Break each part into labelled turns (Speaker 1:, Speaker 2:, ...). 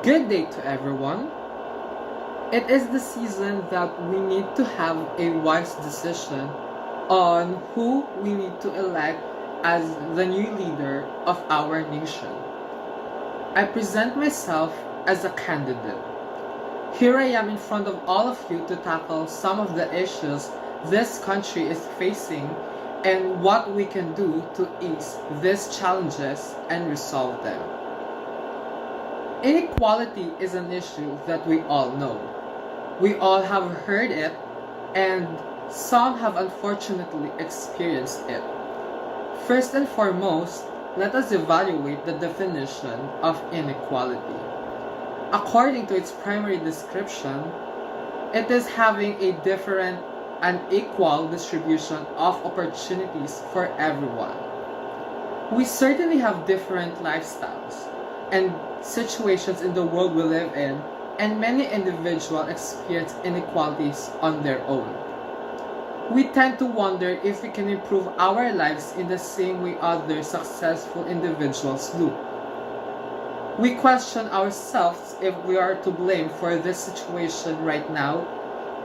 Speaker 1: Good day to everyone. It is the season that we need to have a wise decision on who we need to elect as the new leader of our nation. I present myself as a candidate. Here I am in front of all of you to tackle some of the issues this country is facing and what we can do to ease these challenges and resolve them. Inequality is an issue that we all know. We all have heard it, and some have unfortunately experienced it. First and foremost, let us evaluate the definition of inequality. According to its primary description, it is having a different and equal distribution of opportunities for everyone. We certainly have different lifestyles and situations in the world we live in, and many individuals experience inequalities on their own. We tend to wonder if we can improve our lives in the same way other successful individuals do. We question ourselves if we are to blame for this situation right now,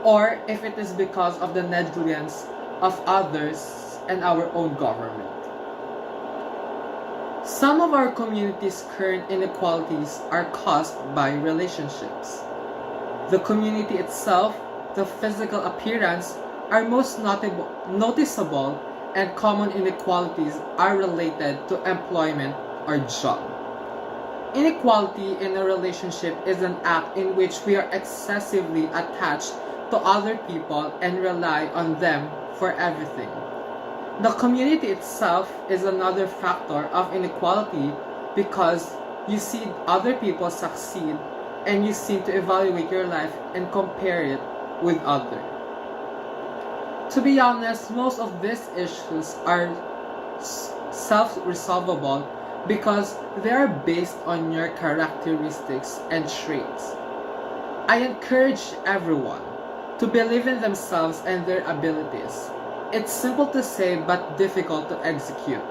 Speaker 1: or if it is because of the negligence of others and our own government. Some of our community's current inequalities are caused by relationships. The community itself, the physical appearance, are most noticeable, and common inequalities are related to employment or job. Inequality in a relationship is an act in which we are excessively attached to other people and rely on them for everything. The community itself is another factor of inequality because you see other people succeed and you seem to evaluate your life and compare it with others. To be honest, most of these issues are self-resolvable because they are based on your characteristics and traits. I encourage everyone to believe in themselves and their abilities. It's simple to say but difficult to execute.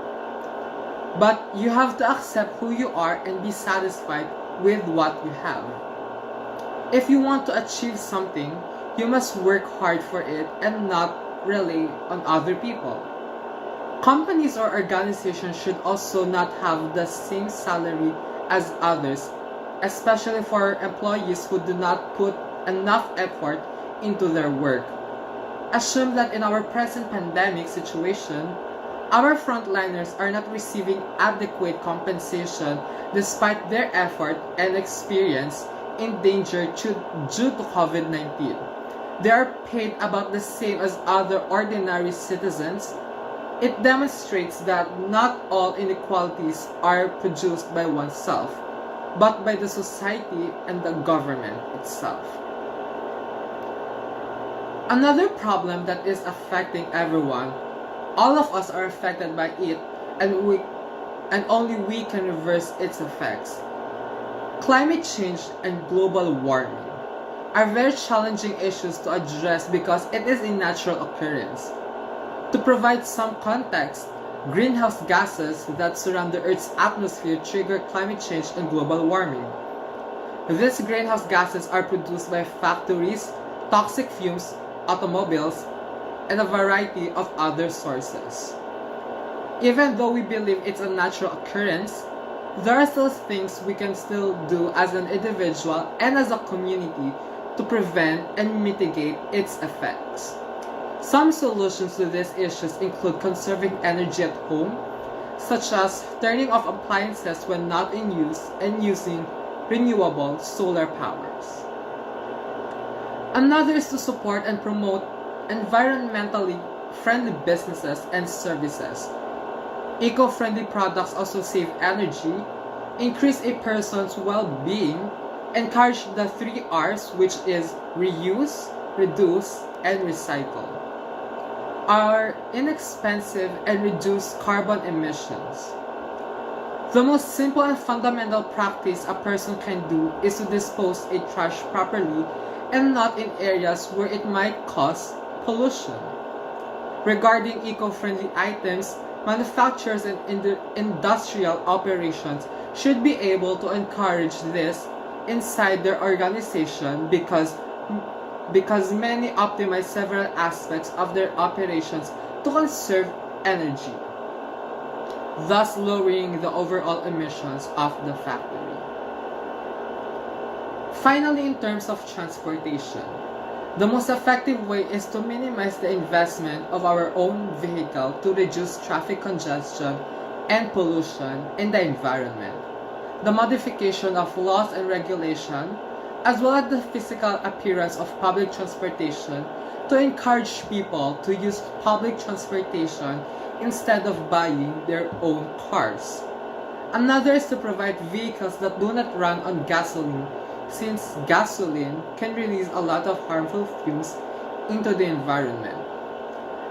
Speaker 1: But you have to accept who you are and be satisfied with what you have. If you want to achieve something, you must work hard for it and not rely on other people. Companies or organizations should also not have the same salary as others, especially for employees who do not put enough effort into their work. Assume that in our present pandemic situation, our frontliners are not receiving adequate compensation despite their effort and experience in danger due to COVID-19. They are paid about the same as other ordinary citizens. It demonstrates that not all inequalities are produced by oneself, but by the society and the government itself. Another problem that is affecting everyone, all of us are affected by it, and only we can reverse its effects. Climate change and global warming are very challenging issues to address because it is a natural occurrence. To provide some context, greenhouse gases that surround the Earth's atmosphere trigger climate change and global warming. These greenhouse gases are produced by factories, toxic fumes, automobiles, and a variety of other sources. Even though we believe it's a natural occurrence, there are still things we can still do as an individual and as a community to prevent and mitigate its effects. Some solutions to these issues include conserving energy at home, such as turning off appliances when not in use and using renewable solar powers. Another is to support and promote environmentally friendly businesses and services. Eco-friendly products also save energy, increase a person's well-being, encourage the 3 R's, which is reuse, reduce, and recycle, are inexpensive and reduce carbon emissions. The most simple and fundamental practice a person can do is to dispose a trash properly and not in areas where it might cause pollution. Regarding eco-friendly items, manufacturers and industrial operations should be able to encourage this inside their organization because many optimize several aspects of their operations to conserve energy, thus lowering the overall emissions of the factory. Finally, in terms of transportation, the most effective way is to minimize the investment of our own vehicle to reduce traffic congestion and pollution in the environment. The modification of laws and regulation, as well as the physical appearance of public transportation to encourage people to use public transportation instead of buying their own cars. Another is to provide vehicles that do not run on gasoline, since gasoline can release a lot of harmful fumes into the environment.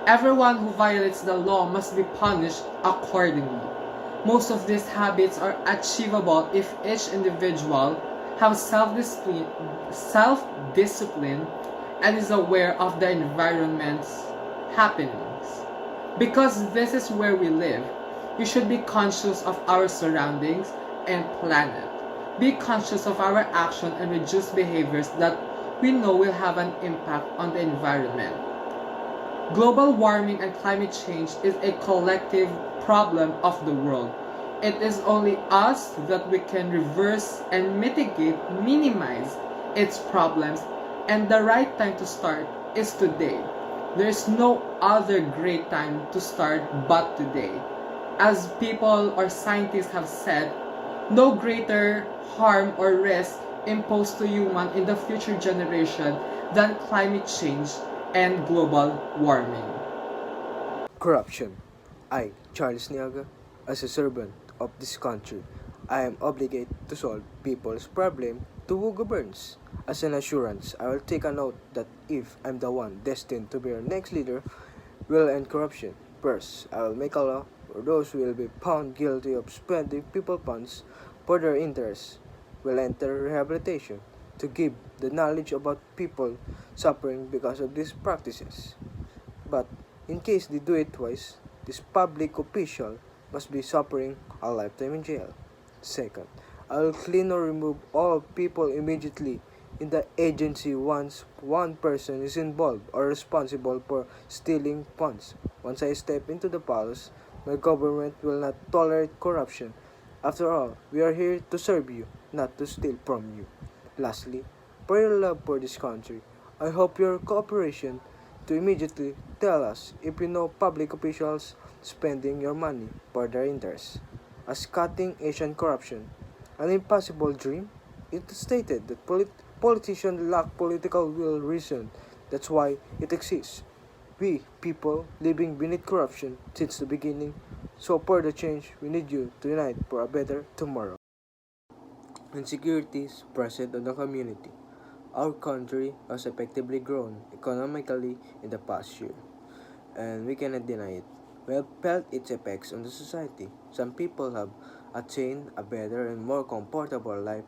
Speaker 1: Everyone who violates the law must be punished accordingly. Most of these habits are achievable if each individual has self-discipline and is aware of the environment's happenings. Because this is where we live, we should be conscious of our surroundings and planet. Be conscious of our action and reduce behaviors that we know will have an impact on the environment. Global warming and climate change is a collective problem of the world. It is only us that we can reverse and minimize its problems, and the right time to start is today. There is no other great time to start but today. As people or scientists have said, no greater harm or risk imposed to human in the future generation than climate change and global warming.
Speaker 2: Corruption. I, Charles Niaga, as a servant of this country, I am obligated to solve people's problem to who governs. As an assurance, I will take a note that if I'm the one destined to be our next leader, will end corruption. First, I will make a law for those who will be found guilty of spending people funds for their interests will enter rehabilitation to give the knowledge about people suffering because of these practices. But in case they do it twice, this public official must be suffering a lifetime in jail. Second, I will clean or remove all people immediately in the agency once one person is involved or responsible for stealing funds. Once I step into the palace, my government will not tolerate corruption. After all, we are here to serve you, not to steal from you. Lastly, for your love for this country, I hope your cooperation to immediately tell us if you know public officials spending your money for their interests. As cutting Asian corruption, an impossible dream, it is stated that politicians lack political will reason. That's why it exists. We, people, living beneath corruption since the beginning, so for the change, we need you to unite for a better tomorrow. Insecurities present in the community. Our country has effectively grown economically in the past year, and we cannot deny it. We have felt its effects on the society. Some people have attained a better and more comfortable life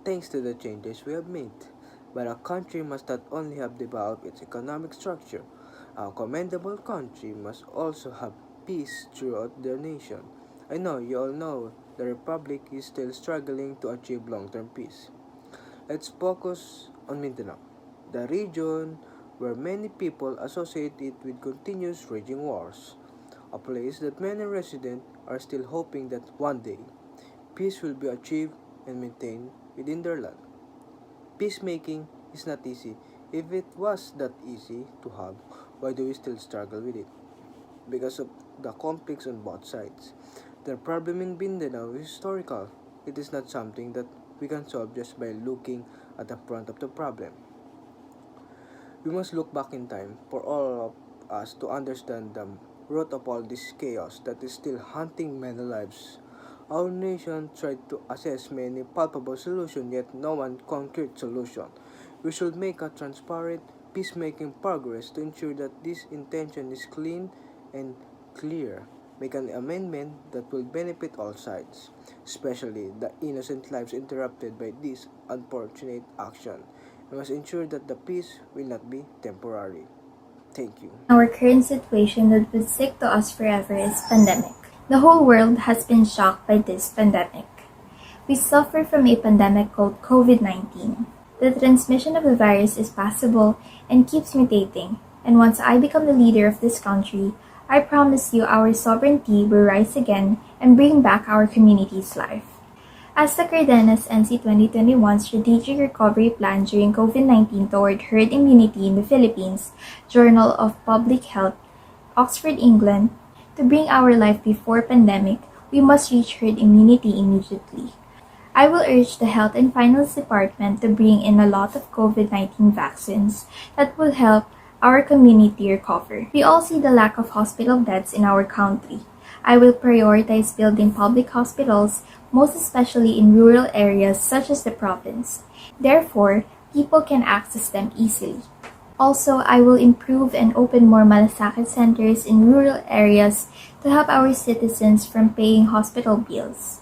Speaker 2: thanks to the changes we have made. But a country must not only have developed its economic structure, a commendable country must also have peace throughout the nation. I know you all know the Republic is still struggling to achieve long-term peace. Let's focus on Mindanao, the region where many people associate it with continuous raging wars, a place that many residents are still hoping that one day peace will be achieved and maintained within their land. Peacemaking is not easy. If it was that easy to have, why do we still struggle with it? Because of the conflicts on both sides. The problem in Mindanao is historical. It is not something that we can solve just by looking at the front of the problem. We must look back in time for all of us to understand the root of all this chaos that is still haunting many lives. Our nation tried to assess many palpable solutions, yet no one concrete solution. We should make a transparent, peacemaking progress to ensure that this intention is clean and clear. Make an amendment that will benefit all sides, especially the innocent lives interrupted by this unfortunate action. We must ensure that the peace will not be temporary. Thank you.
Speaker 3: Our current situation that will stick to us forever is pandemic. The whole world has been shocked by this pandemic. We suffer from a pandemic called COVID-19. The transmission of the virus is possible and keeps mutating, and once I become the leader of this country, I promise you our sovereignty will rise again and bring back our community's life. As the Cardenas NC 2021 Strategic Recovery Plan during COVID-19 toward herd immunity in the Philippines, Journal of Public Health, Oxford, England, to bring our life before pandemic, we must reach herd immunity immediately. I will urge the Health and Finance Department to bring in a lot of COVID-19 vaccines that will help our community recover. We all see the lack of hospital beds in our country. I will prioritize building public hospitals, most especially in rural areas such as the province. Therefore, people can access them easily. Also, I will improve and open more malasakit centers in rural areas to help our citizens from paying hospital bills.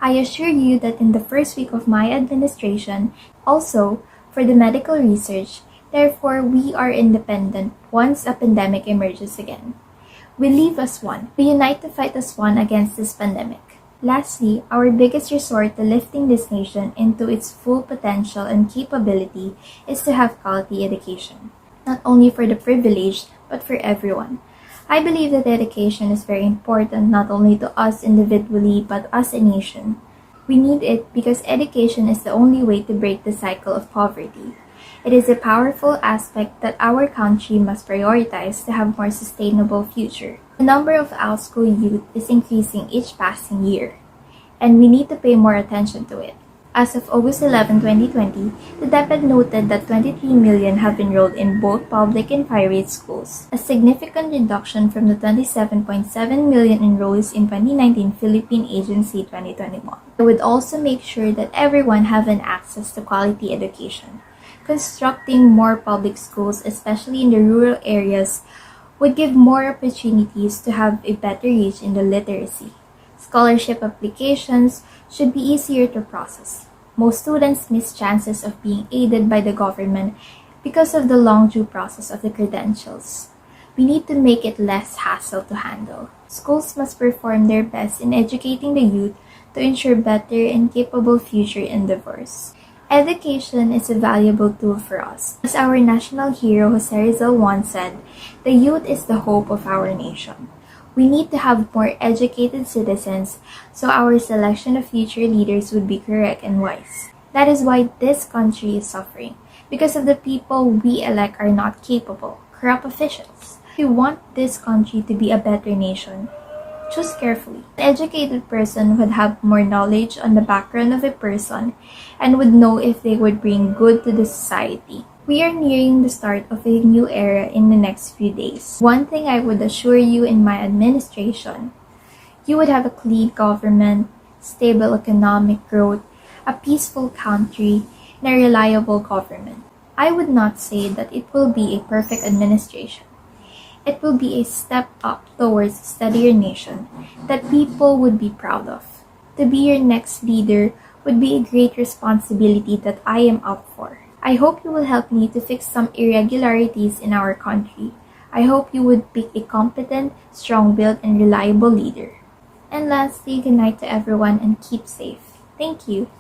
Speaker 3: I assure you that in the first week of my administration, also for the medical research, therefore we are independent once a pandemic emerges again. We live as one. We unite to fight as one against this pandemic. Lastly, our biggest resort to lifting this nation into its full potential and capability is to have quality education, not only for the privileged, but for everyone. I believe that education is very important not only to us individually, but as a nation. We need it because education is the only way to break the cycle of poverty. It is a powerful aspect that our country must prioritize to have more sustainable future. The number of out-school youth is increasing each passing year, and we need to pay more attention to it. As of August 11, 2020, the DepEd noted that 23 million have enrolled in both public and private schools, a significant reduction from the 27.7 million enrollees in 2019 Philippine Agency 2021. I would also make sure that everyone have an access to quality education. Constructing more public schools, especially in the rural areas, would give more opportunities to have a better reach in the literacy. Scholarship applications should be easier to process. Most students miss chances of being aided by the government because of the long due process of the credentials. We need to make it less hassle to handle. Schools must perform their best in educating the youth to ensure better and capable future endeavors. Education is a valuable tool for us. As our national hero Jose Rizal once said, the youth is the hope of our nation. We need to have more educated citizens so our selection of future leaders would be correct and wise. That is why this country is suffering, because of the people we elect are not capable, corrupt officials. If you want this country to be a better nation, choose carefully. An educated person would have more knowledge on the background of a person and would know if they would bring good to the society. We are nearing the start of a new era in the next few days. One thing I would assure you in my administration, you would have a clean government, stable economic growth, a peaceful country, and a reliable government. I would not say that it will be a perfect administration. It will be a step up towards a steadier nation that people would be proud of. To be your next leader would be a great responsibility that I am up for. I hope you will help me to fix some irregularities in our country. I hope you would pick a competent, strong-willed, and reliable leader. And lastly, good night to everyone and keep safe. Thank you.